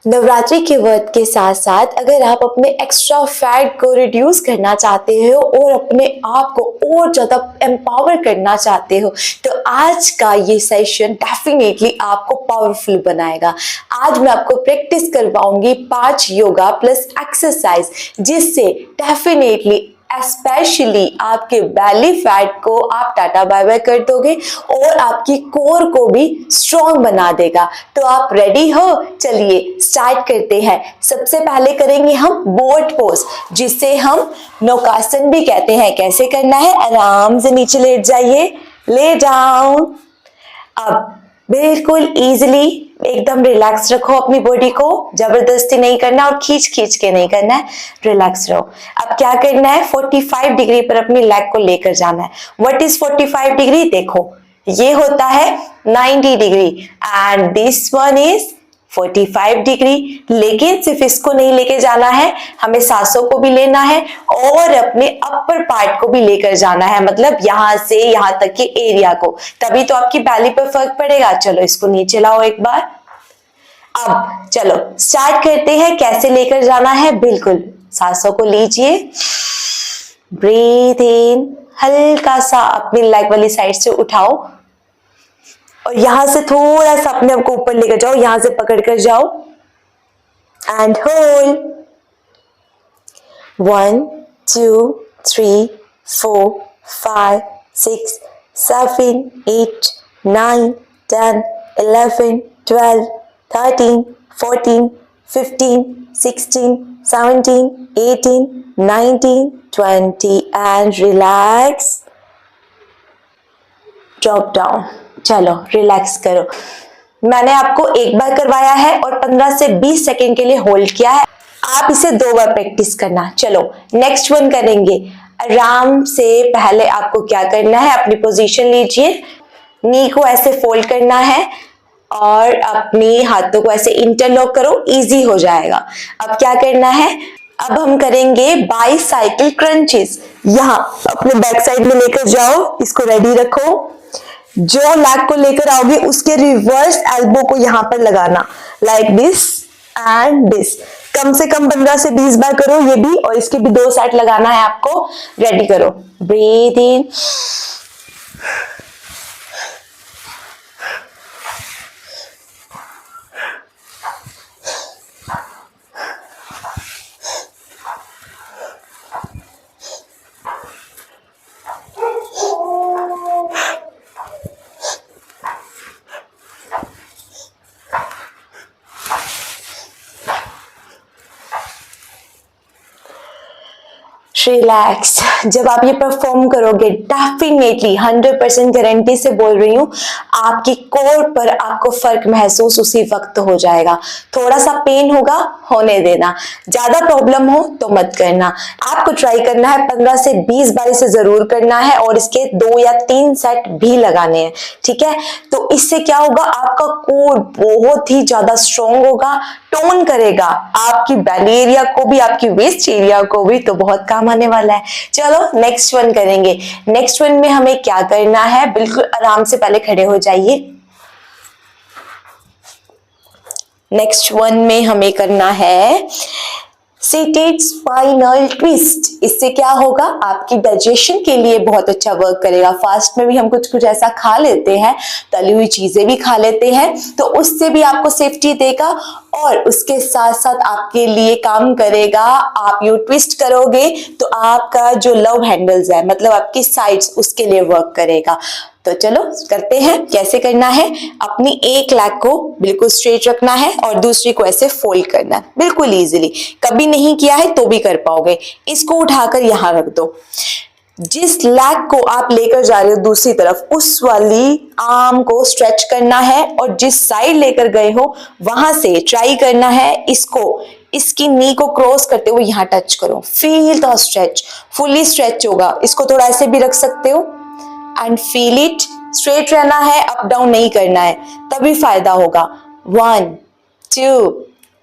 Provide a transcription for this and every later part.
नवरात्रि के व्रत के साथ साथ अगर आप अपने एक्स्ट्रा फैट को रिड्यूस करना चाहते हो और अपने आप को और ज़्यादा एम्पावर करना चाहते हो तो आज का ये सेशन डेफिनेटली आपको पावरफुल बनाएगा। आज मैं आपको प्रैक्टिस करवाऊंगी 5 योगा प्लस एक्सरसाइज जिससे डेफिनेटली स्पेशली आपके बैली फैट को आप टाटा बाय बाय कर दोगे और आपकी कोर को भी स्ट्रॉन्ग बना देगा। तो आप रेडी हो? चलिए स्टार्ट करते हैं। सबसे पहले करेंगे हम बोट पोज जिसे हम नौकासन भी कहते हैं। कैसे करना है? आराम से नीचे लेट जाइए, ले डाउन। अब बिल्कुल इजीली एकदम रिलैक्स रखो अपनी बॉडी को, जबरदस्ती नहीं करना और खींच खींच के नहीं करना है, रिलैक्स रहो। अब क्या करना है? 45 डिग्री पर अपनी लेग को लेकर जाना है। What is 45 degree? देखो ये होता है 90 degree and this one is 45 degree. लेकिन सिर्फ इसको नहीं लेके जाना है, हमें सांसों को भी लेना है और अपने अपर पार्ट को भी लेकर जाना है, मतलब यहां से यहां तक के एरिया को, तभी तो आपकी बैली पर फर्क पड़ेगा। चलो इसको नीचे लाओ एक बार। अब चलो स्टार्ट करते हैं। कैसे लेकर जाना है? बिल्कुल सांसों को लीजिए, ब्रीथ इन, हल्का सा अपनी लेग वाली साइड से उठाओ और यहां से थोड़ा सा अपने आप को ऊपर लेकर जाओ, यहां से पकड़ कर जाओ and hold. 1 2 3 4 5 6 7 8 9 10 11 12 13 14 15 16 17 18 19 20 and relax, drop down। चलो रिलैक्स करो। मैंने आपको एक बार करवाया है और 15 से 20 सेकेंड के लिए होल्ड किया है। आप इसे 2 बार प्रैक्टिस करना। चलो नेक्स्ट वन करेंगे। आराम से पहले आपको क्या करना है? अपनी पोजीशन लीजिए, नी को ऐसे फोल्ड करना है और अपनी हाथों को ऐसे इंटरलॉक करो, इजी हो जाएगा। अब क्या करना है? अब हम करेंगे बाईसाइकिल क्रंचेस। यहाँ अपने बैक साइड में लेकर जाओ, इसको रेडी रखो। जो लेग को लेकर आओगे उसके रिवर्स एल्बो को यहां पर लगाना, लाइक दिस एंड दिस। कम से कम 15 से 20 बार करो ये भी, और इसके भी 2 सेट लगाना है आपको। रेडी करो, ब्रीथ इन, रिलैक्स। जब आप ये परफॉर्म करोगे डेफिनेटली 100% गारंटी से बोल रही हूं, आपकी कोर पर आपको फर्क महसूस उसी वक्त हो जाएगा। थोड़ा सा पेन होगा, होने देना। ज्यादा प्रॉब्लम हो तो मत करना। आपको ट्राई करना है 15 से 20 बार इसे जरूर करना है और इसके 2 या 3 सेट भी लगाने हैं, ठीक है? तो इससे क्या होगा? आपका कोर बहुत ही ज्यादा स्ट्रॉन्ग होगा, टोन करेगा आपकी बेली एरिया को भी, आपकी वेस्ट एरिया को भी, तो बहुत काम आने वाला है। चलो नेक्स्ट वन करेंगे। नेक्स्ट वन में हमें क्या करना है? बिल्कुल आराम से पहले खड़े हो जाइए। नेक्स्ट वन में हमें करना है सीटेड स्पाइनल ट्विस्ट। इससे क्या होगा? आपकी डाइजेशन के लिए बहुत अच्छा वर्क करेगा। फास्ट में भी हम कुछ कुछ ऐसा खा लेते हैं, तली हुई चीजें भी खा लेते हैं, तो उससे भी आपको सेफ्टी देगा और उसके साथ साथ आपके लिए काम करेगा। आप यू ट्विस्ट करोगे तो आपका जो लव हैंडल्स है, मतलब आपकी साइड्स, उसके लिए वर्क करेगा। तो चलो करते हैं। कैसे करना है? अपनी एक लेग को बिल्कुल स्ट्रेट रखना है और दूसरी को ऐसे फोल्ड करना है, बिल्कुल इजीली। कभी नहीं किया है तो भी कर पाओगे। इसको उठाकर यहां रख दो। जिस लेग को आप लेकर जा रहे हो दूसरी तरफ, उस वाली आर्म को स्ट्रेच करना है और जिस साइड लेकर गए हो वहां से ट्राई करना है इसको, इसकी नी को क्रॉस करते हुए यहां टच करो। Feel the stretch, fully stretch होगा। इसको थोड़ा ऐसे भी रख सकते हो एंड फील इट। स्ट्रेट रहना है, अप डाउन नहीं करना है, तभी फायदा होगा। 1 2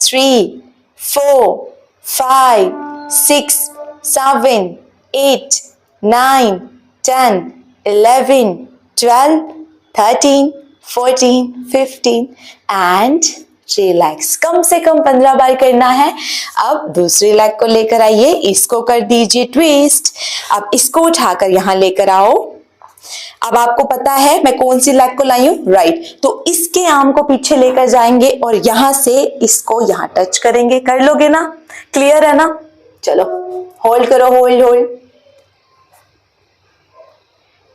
3 4 5 6 7 8 9 10 11 12 13 14 15 and रिलैक्स। कम से कम 15 बार करना है। अब दूसरी लेग को लेकर आइए, इसको कर दीजिए ट्विस्ट। अब इसको उठाकर यहां लेकर आओ। अब आपको पता है मैं कौन सी लेग को लाई हूं, राइट। तो इसके आर्म को पीछे लेकर जाएंगे और यहां से इसको यहां टच करेंगे। कर लोगे ना? क्लियर है ना? चलो होल्ड करो, होल्ड होल्ड।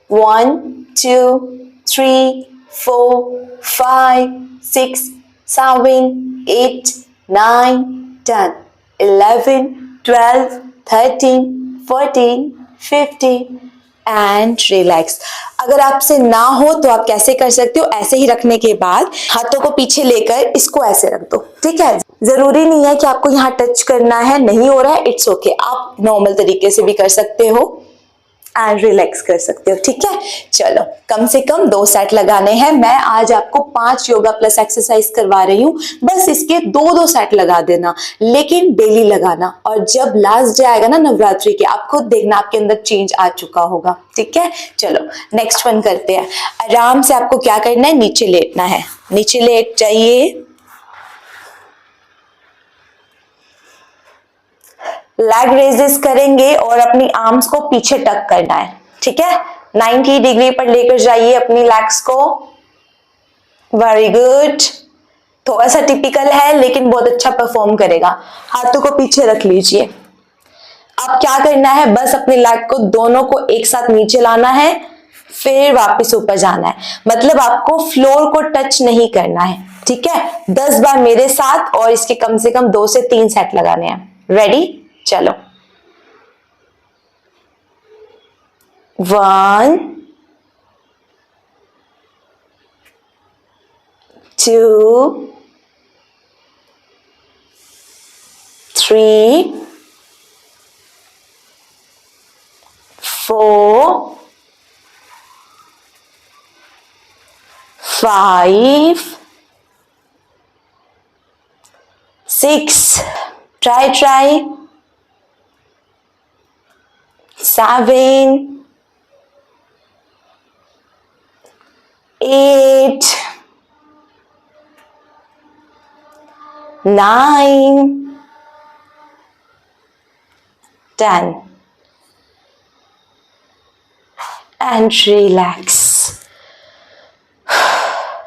1 2 3 4 5 6 7 8 9 10 11 12 13 14 15 and relax. अगर आपसे ना हो तो आप कैसे कर सकते हो, ऐसे ही रखने के बाद हाथों को पीछे लेकर इसको ऐसे रख दो, ठीक है। जरूरी नहीं है कि आपको यहाँ टच करना है, नहीं हो रहा है, इट्स ओके, आप नॉर्मल तरीके से भी कर सकते हो एंड रिलैक्स कर सकते हो, ठीक है। चलो कम से कम 2 सेट लगाने हैं। मैं आज आपको 5 योगा प्लस एक्सरसाइज करवा रही हूँ, बस इसके 2-2 सेट लगा देना, लेकिन डेली लगाना। और जब लास्ट डे आएगा ना नवरात्रि के, आप खुद देखना आपके अंदर चेंज आ चुका होगा, ठीक है। चलो नेक्स्ट वन करते हैं। आराम से आपको क्या करना है, नीचे लेटना है, नीचे लेट जाइए। लेग रेजेस करेंगे और अपनी आर्म्स को पीछे टक करना है, ठीक है। 90 डिग्री पर लेकर जाइए अपनी लेग्स को। Very good. थोड़ा सा टिपिकल है लेकिन बहुत अच्छा परफॉर्म करेगा। हाथों को पीछे रख लीजिए। अब क्या करना है, बस अपनी लेग को दोनों को एक साथ नीचे लाना है, फिर वापस ऊपर जाना है। मतलब आपको फ्लोर को टच नहीं करना है, ठीक है। 10 बार मेरे साथ और इसके कम से कम 2 से 3 सेट लगाने हैं। रेडी? चलो 1 2 3 4 5 6 try 7 8 9 10 and relax।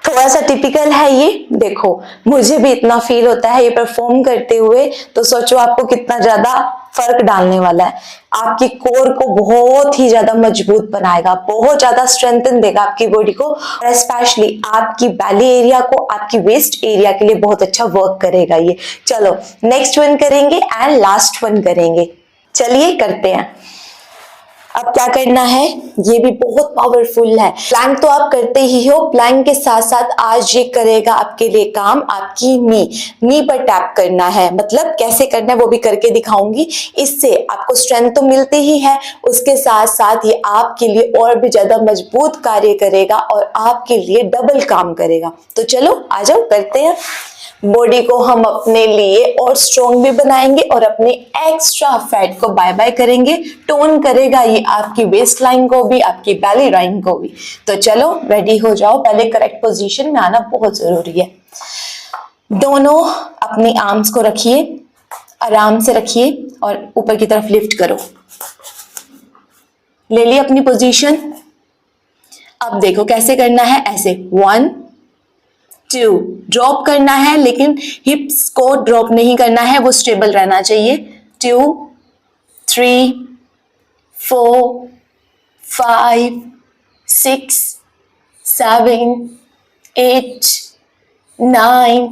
थोड़ा सा टिपिकल है ये, देखो मुझे भी इतना फील होता है ये परफॉर्म करते हुए, तो सोचो आपको कितना ज्यादा फर्क डालने वाला है। आपकी कोर को बहुत ही ज्यादा मजबूत बनाएगा, बहुत ज्यादा स्ट्रेंथन देगा आपकी बॉडी को, और स्पेशली आपकी बेली एरिया को, आपकी वेस्ट एरिया के लिए बहुत अच्छा वर्क करेगा ये। चलो नेक्स्ट वन करेंगे एंड लास्ट वन करेंगे। चलिए करते हैं। अब क्या करना है, ये भी बहुत पावरफुल है। प्लैंक तो आप करते ही हो, प्लैंक के साथ साथ आज ये करेगा आपके लिए काम, आपकी नी पर टैप करना है। मतलब कैसे करना है वो भी करके दिखाऊंगी। इससे आपको स्ट्रेंथ तो मिलती ही है, उसके साथ साथ ये आपके लिए और भी ज्यादा मजबूत कार्य करेगा और आपके लिए डबल काम करेगा। तो चलो आ जाओ करते हैं। बॉडी को हम अपने लिए और स्ट्रॉन्ग भी बनाएंगे और अपने एक्स्ट्रा फैट को बाय बाय करेंगे। टोन करेगा ये आपकी वेस्ट लाइन को भी, आपकी बेली लाइन को भी। तो चलो रेडी हो जाओ। पहले करेक्ट पोजीशन में आना बहुत जरूरी है। दोनों अपनी आर्म्स को रखिए, आराम से रखिए और ऊपर की तरफ लिफ्ट करो। ले ली अपनी पोजीशन। अब देखो कैसे करना है, ऐसे 1 2 ड्रॉप करना है, लेकिन हिप्स को ड्रॉप नहीं करना है, वो स्टेबल रहना चाहिए। 2 3 4 5 6 7 8 9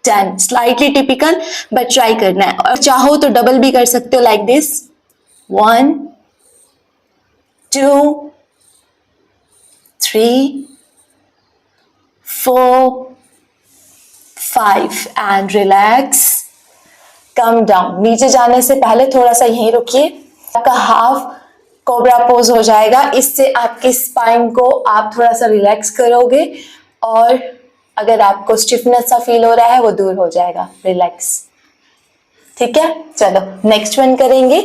10। स्लाइटली टिपिकल बट ट्राई करना है, और चाहो तो डबल भी कर सकते हो like this. 1 2 3 4 5 and relax. Come down. नीचे जाने से पहले थोड़ा सा यहीं रुकिए। आपका हाफ कोबरा पोज हो जाएगा। इससे आपकी स्पाइन को आप थोड़ा सा रिलैक्स करोगे और अगर आपको स्टिफनेस सा फील हो रहा है वो दूर हो जाएगा। रिलैक्स, ठीक है। चलो नेक्स्ट वन करेंगे।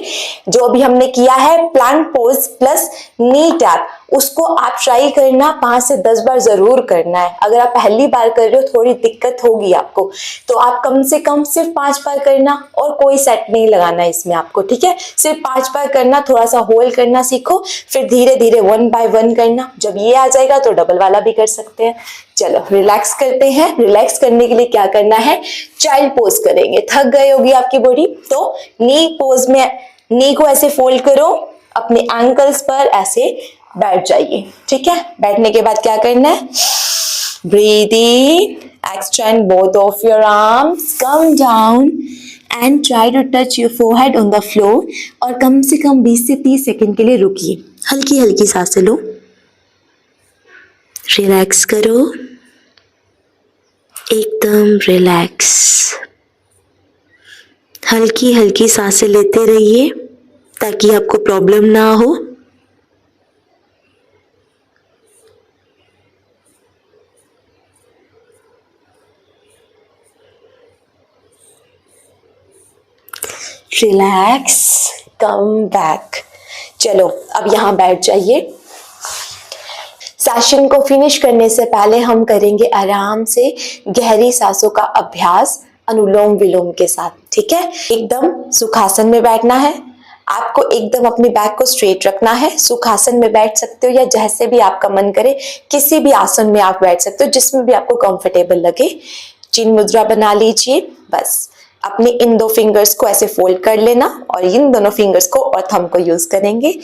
जो भी हमने किया है प्लैंक पोज प्लस नी टैप, उसको आप ट्राई करना 5 से 10 बार जरूर करना है। अगर आप पहली बार कर रहे हो थोड़ी दिक्कत होगी आपको, तो आप कम से कम सिर्फ 5 बार करना और कोई सेट नहीं लगाना इसमें आपको, ठीक है। सिर्फ 5 बार करना, थोड़ा सा होल्ड करना सीखो, फिर धीरे धीरे 1 बाय 1 करना। जब ये आ जाएगा तो डबल वाला भी कर सकते हैं। चलो रिलैक्स करते हैं। रिलैक्स करने के लिए क्या करना है, चाइल्ड पोज करेंगे। थक गई होगी आपकी बॉडी, तो नी पोज में नी को ऐसे फोल्ड करो, अपने एंकल्स पर ऐसे बैठ जाइए, ठीक है। बैठने के बाद क्या करना है, breathe in, extend both of your arms, come down and try to touch your forehead on the floor. और कम से कम 20 से 30 सेकंड के लिए रुकिए, हल्की हल्की सांसें लो, रिलैक्स करो, एकदम रिलैक्स। हल्की हल्की सांसें लेते रहिए ताकि आपको प्रॉब्लम ना हो। Relax, come back. चलो अब यहां बैठ जाइए। सेशन को फिनिश करने से पहले हम करेंगे आराम से गहरी सांसों का अभ्यास अनुलोम विलोम के साथ, ठीक है। एकदम सुखासन में बैठना है, आपको एकदम अपनी बैक को स्ट्रेट रखना है। सुखासन में बैठ सकते हो या जैसे भी आपका मन करे, किसी भी आसन में आप बैठ सकते हो जिसमें भी आपको कंफर्टेबल लगे। चिन मुद्रा बना लीजिए, बस अपने इन 2 फिंगर्स को ऐसे फोल्ड कर लेना और इन दोनों फिंगर्स को और थंब को यूज करेंगे।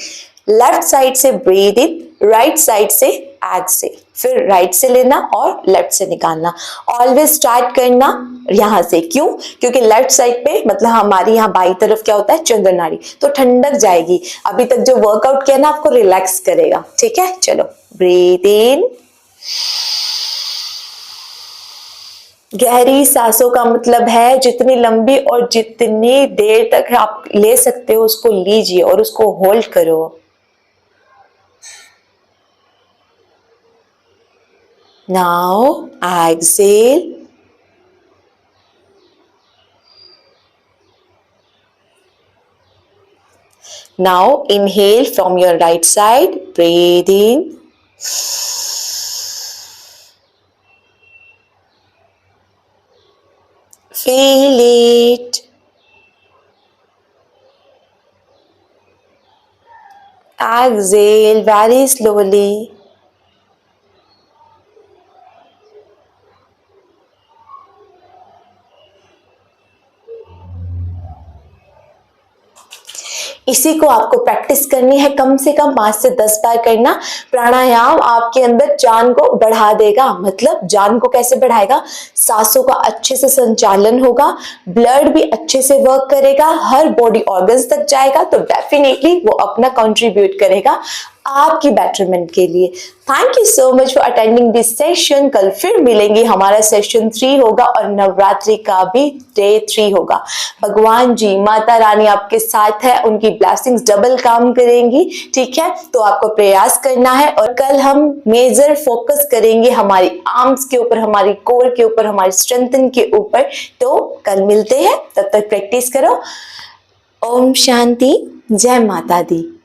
लेफ्ट साइड से ब्रीथ इन, राइट साइड से एक्सेल, फिर राइट से लेना और लेफ्ट से निकालना। ऑलवेज स्टार्ट करना यहां से, क्यों? क्योंकि लेफ्ट साइड पे मतलब हमारी यहाँ बाई तरफ क्या होता है, चंद्र नाड़ी, तो ठंडक जाएगी। अभी तक जो वर्कआउट किया ना आपको रिलैक्स करेगा, ठीक है। चलो ब्रीथ इन, गहरी सांसों का मतलब है जितनी लंबी और जितनी देर तक आप ले सकते हो उसको लीजिए और उसको होल्ड करो। Now exhale, now inhale from your right side, breathe in, feel it, exhale very slowly. इसी को आपको प्रैक्टिस करनी है, कम से कम 5 से 10 बार करना। प्राणायाम आपके अंदर जान को बढ़ा देगा। मतलब जान को कैसे बढ़ाएगा, सांसों का अच्छे से संचालन होगा, ब्लड भी अच्छे से वर्क करेगा, हर बॉडी ऑर्गन्स तक जाएगा, तो डेफिनेटली वो अपना कंट्रीब्यूट करेगा आपकी बेटरमेंट के लिए। Thank you so much for attending this session. कल फिर मिलेंगे, हमारा सेशन 3 होगा और नवरात्रि का भी डे 3 होगा। भगवान जी, माता रानी आपके साथ है, उनकी ब्लेसिंग्स डबल काम करेंगी, ठीक है। तो आपको प्रयास करना है और कल हम मेजर फोकस करेंगे हमारी आर्म्स के ऊपर, हमारी कोर के ऊपर, हमारी स्ट्रेंथन के ऊपर। तो कल मिलते हैं, तब तक प्रैक्टिस करो। ओम शांति, जय माता दी।